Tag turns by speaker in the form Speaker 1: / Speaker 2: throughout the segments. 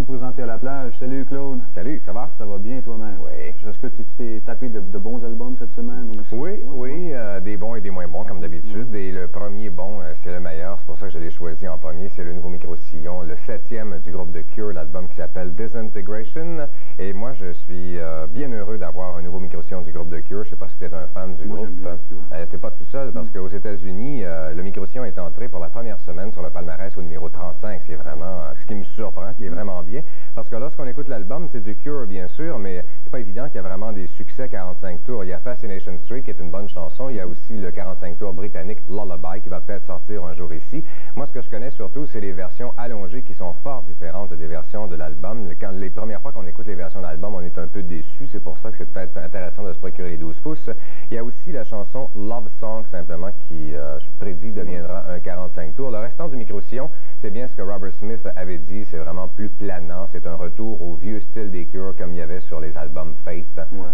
Speaker 1: présenté à la plage. Salut Claude.
Speaker 2: Salut, ça va?
Speaker 1: Ça va bien toi-même?
Speaker 2: Oui.
Speaker 1: Est-ce que tu t'es tapé de bons albums cette semaine aussi?
Speaker 2: Oui, des bons et des moins bons comme d'habitude. Et le premier bon, c'est le meilleur. C'est pour ça que je l'ai choisi en premier. C'est le nouveau micro-sillon, le 7e du groupe de Cure, l'album qui s'appelle Disintegration. Et moi, je suis bien heureux d'avoir un nouveau micro-sillon du groupe de Cure. Je ne sais pas si tu es un fan du
Speaker 1: moi,
Speaker 2: groupe. Tu n'es pas tout seul parce qu'aux États-Unis, le micro-sillon est entré pour la première semaine sur le palmarès au numéro 35. C'est vraiment ce qui me surprend, qui est vraiment bien. Parce que lorsqu'on écoute l'album, c'est du Cure, bien sûr, mais c'est pas évident qu'il y a vraiment des succès 45 tours. Il y a Fascination Street, qui est une bonne chanson. Il y a aussi le 45 tours britannique Lullaby, qui va peut-être sortir un jour ici. Moi, ce que je connais surtout, c'est les versions allongées qui sont fort différentes des versions de l'album. Les premières fois qu'on écoute les versions de l'album, on est un peu déçu. C'est pour ça que c'est peut-être intéressant de se procurer les 12 pouces. Il y a aussi la chanson Love Song, simplement, qui, je prédis, deviendra un 45 tours. Le restant du micro-sillon, c'est bien ce que Robert Smith avait dit. C'est vraiment plus planant. C'est un retour au vieux style des Cure, comme il y avait sur les albums Faith,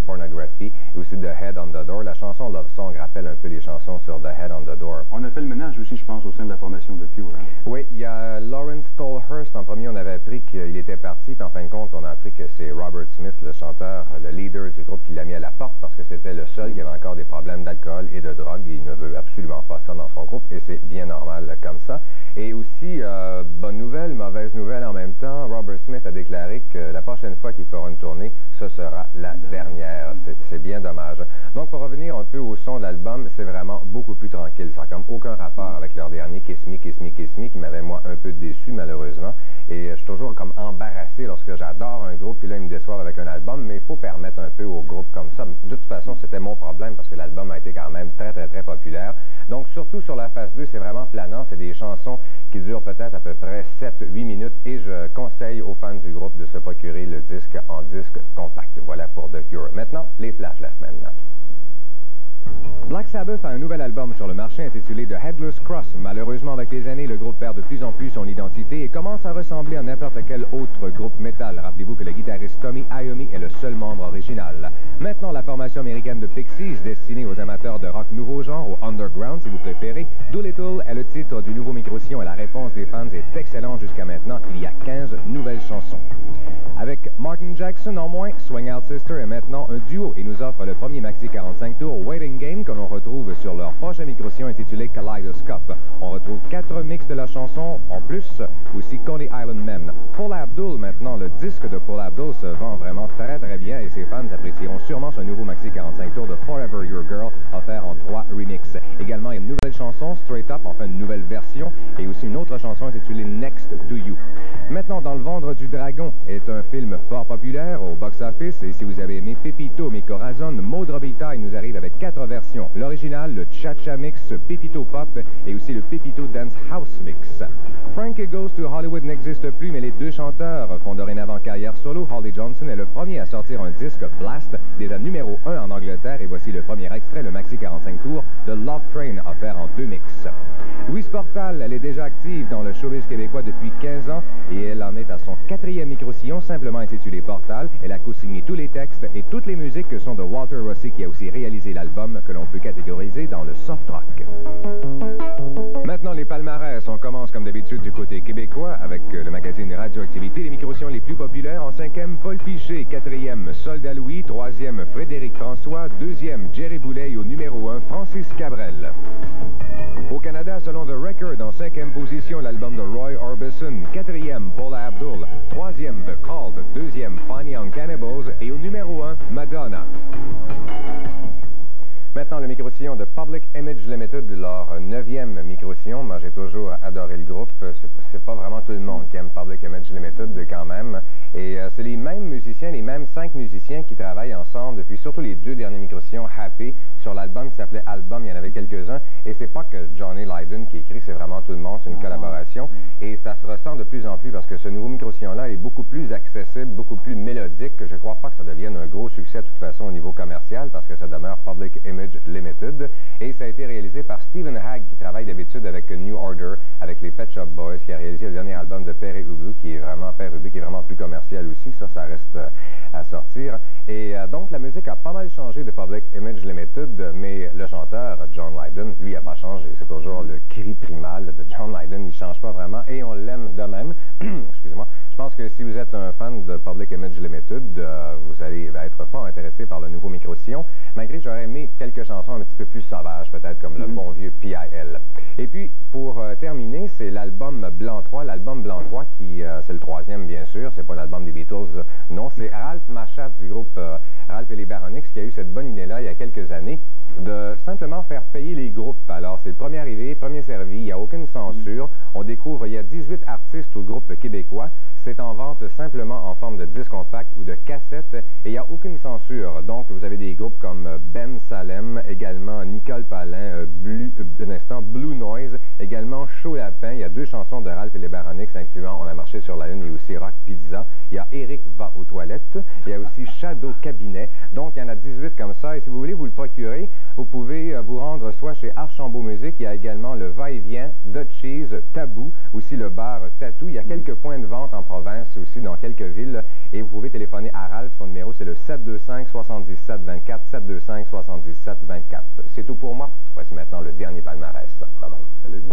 Speaker 2: Pornography, et aussi The Head on the Door. La chanson Love Song rappelle un peu les chansons sur The Head on the Door.
Speaker 1: On a fait le ménage aussi, je pense, au sein de la formation de Cure. Hein?
Speaker 2: Oui, il y a Lawrence Tolhurst. En premier, on avait appris qu'il était parti, puis en fin de compte, on a appris que c'est Robert Smith, le chanteur, le leader du groupe, qui l'a mis à la porte parce que c'était le seul qui avait encore des problèmes d'alcool et de drogue. Il ne veut absolument pas ça dans son groupe, et c'est bien normal comme ça. Et aussi, bonne nouvelle, mauvaise nouvelle en même temps, Robert Smith a déclaré que la prochaine fois qu'il fera une tournée, ce sera la dernière. C'est bien dommage. Donc, pour revenir un peu au son de l'album, c'est vraiment beaucoup plus tranquille. Ça n'a comme aucun rapport avec leur dernier Kiss Me, Kiss Me, Kiss Me, qui m'avait, moi, un peu déçu, malheureusement. Et je suis toujours comme embarrassé lorsque j'adore un groupe, puis là, ils me déçoivent avec un album, mais il faut permettre un peu aux groupes comme ça. De toute façon, c'était mon problème, parce que l'album a été quand même très, très, très populaire. Donc, surtout sur la phase 2, c'est vraiment planant. C'est des chansons qui durent peut-être à peu près 7-8 minutes, et je conseille aux fans du groupe de se procurer le disque en disque compact. Voilà pour The Cure. Maintenant, les plages de la semaine. Black Sabbath a un nouvel album sur le marché intitulé The Headless Cross. Malheureusement, avec les années, le groupe perd de plus en plus son identité et commence à ressembler à n'importe quel autre groupe métal. Rappelez-vous que le guitariste Tommy Iommi est le seul membre original. Maintenant, la formation américaine de Pixies, destinée aux amateurs de rock nouveau genre, ou underground si vous préférez, Doolittle est le titre du nouveau micro-sillon et la réponse des fans est excellente jusqu'à maintenant. Il y a 15 nouvelles chansons. Avec Martin Jackson en moins, Swing Out Sister est maintenant un duo et nous offre le premier maxi 45 tours Waiting Game que l'on retrouve sur leur prochain micro-sillon intitulé Kaleidoscope. On retrouve 4 mix de la chanson, en plus aussi Coney Island Men. Paula Abdul, maintenant, le disque de Paula Abdul se vend vraiment très très bien et ses fans apprécieront sûrement ce nouveau maxi 45 tours de Forever Your Girl offert en 3 remixes. Également, il y a une nouvelle chanson, Straight Up, enfin une nouvelle version, et aussi une autre chanson intitulée Next to You. Maintenant, Dans le ventre du dragon est un film fort populaire au box-office, et si vous avez aimé Pepito Mi Corazon, Maud Robitaille nous arrive avec 4 versions. L'original, le Cha-Cha Mix, Pepito Pop et aussi le Pepito Dance House Mix. Frankie Goes to Hollywood n'existe plus, mais les deux chanteurs font dorénavant carrière solo. Holly Johnson est le premier à sortir un disque Blast, déjà numéro 1 en Angleterre, et voici le premier extrait, le maxi 45 tours de Love Train, offert en 2 mix. Louise Portal, elle est déjà active dans le showbiz québécois depuis 15 ans, et elle en est à son 4e micro-sillon, simplement intitulé Portal. Elle a co-signé tous les textes et toutes les musiques sont de Walter Rossi, qui a aussi réalisé l'album que l'on peut catégoriser dans le soft rock. Maintenant, les palmarès. On commence comme d'habitude du côté québécois avec le magazine Radioactivité. Les micro-sillons les plus populaires. En 5e, Paul Piché. 4e, Soldat Louis. 3e, Frédéric François. 2e, Jerry Boulet. Et au numéro 1, Francis Cabrel. Au Canada, selon The Record, en 5e position, l'album de Roy Orbison. 4e, Paula Abdul. 3e, The Cult. 2e, Fine Young Cannibals. Et au numéro 1, Madonna. Maintenant, le micro-sillon de Public Image Limited, leur 9e micro-sillon. Moi, j'ai toujours adoré le groupe. C'est pas vraiment tout le monde qui aime Public Image Limited quand même. Et c'est les mêmes musiciens, les mêmes 5 musiciens qui travaillent ensemble depuis surtout les 2 derniers micro-sillons Happy sur l'album qui s'appelait Album. Il y en avait quelques-uns. Et c'est pas que Johnny Lydon qui écrit, c'est vraiment tout le monde. C'est une collaboration. Et ça se ressent de plus en plus parce que ce nouveau micro-sillon-là est beaucoup plus accessible, beaucoup plus mélodique. Je crois pas que ça devienne un gros succès de toute façon au niveau commercial parce que ça demeure Public Image Limited, et ça a été réalisé par Stephen Hagg qui travaille d'habitude avec New Order, avec les Pet Shop Boys, qui a réalisé le dernier album de Père Ubu, qui est vraiment plus commercial aussi. Ça reste à sortir. Et donc la musique a pas mal changé de Public Image Limited, mais le chanteur John Lydon, lui, n'a pas changé. C'est toujours le cri primal de John Lydon. Il change pas vraiment et on l'aime de même. Excusez-moi. Je pense que si vous êtes un fan de Public Image Limited, vous allez être fort intéressé par le nouveau micro-sillon, malgré que j'aurais aimé quelques chansons un petit peu plus sauvages, peut-être comme le bon vieux PIL. Et puis, pour terminer, c'est l'album Blanc 3. L'album Blanc 3, qui c'est le troisième, bien sûr, c'est pas l'album des Beatles, non, c'est Ralph Machat du groupe Ralph et les Baronix qui a eu cette bonne idée-là il y a quelques années de simplement faire payer les groupes. Alors, c'est le premier arrivé, premier servi, il n'y a aucune censure. On découvre, il y a 18 artistes ou groupes québécois. C'est en vente simplement en forme de disque compact ou de cassette et il n'y a aucune censure. Donc, vous avez des groupes comme Ben Salem, également Nicole Palin, Blue Noise, également Chaud Lapin. Il y a 2 chansons de Ralph et les Baronix, incluant On a marché sur la lune et aussi Rock Pizza. Il y a Eric va aux toilettes. Il y a aussi Shadow Cabinet. Donc, il y en a 18 comme ça. Et si vous voulez vous le procurer, vous pouvez vous rendre soit chez Archambault Musique. Il y a également le Va-et-Vient, The Cheese, Tabou, aussi le bar Tattoo. Il y a quelques points de vente en province aussi, dans quelques villes. Et vous pouvez téléphoner à Ralph. Son numéro, c'est le 725-77-24, 725-77-24. C'est tout pour moi. Voici maintenant le dernier palmarès. Bye-bye.
Speaker 1: Salut.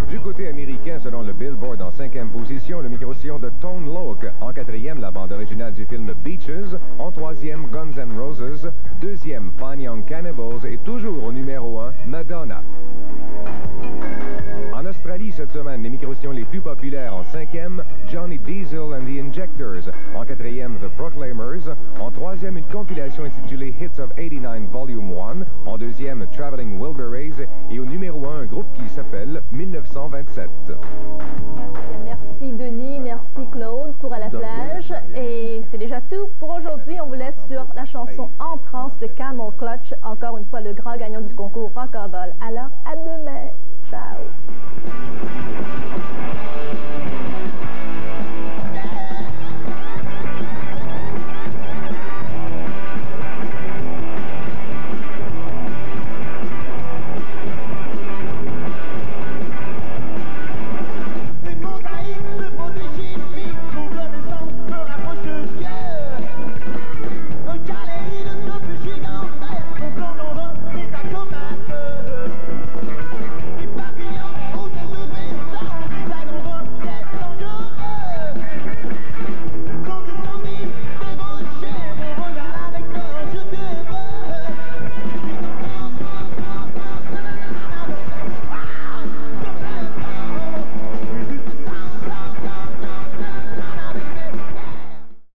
Speaker 2: Du côté américain, selon le Billboard, en 5e position, le micro-sillon de Tone Loc. En 4e, la bande originale du film Beaches. En 3e, Guns N' Roses. 2e, Fine Young Cannibals. Et toujours au numéro 1, Madonna. En Australie, cette semaine, les micro-sillons les plus populaires. En 5e, Johnny Diesel and the Injectors. En 4e, The Proclaimers. En 3e, une compilation intitulée Hits of 89 Volume 1. En 2e, Traveling Wilburys. Et au numéro 1, un groupe qui s'appelle 1927.
Speaker 3: Merci Denis, merci Claude pour À la plage. Et c'est déjà tout pour aujourd'hui. On vous laisse sur la chanson En transe de Camel Clutch. Encore une fois, le grand gagnant du concours Rock or Ball. Alors, à demain. Ciao.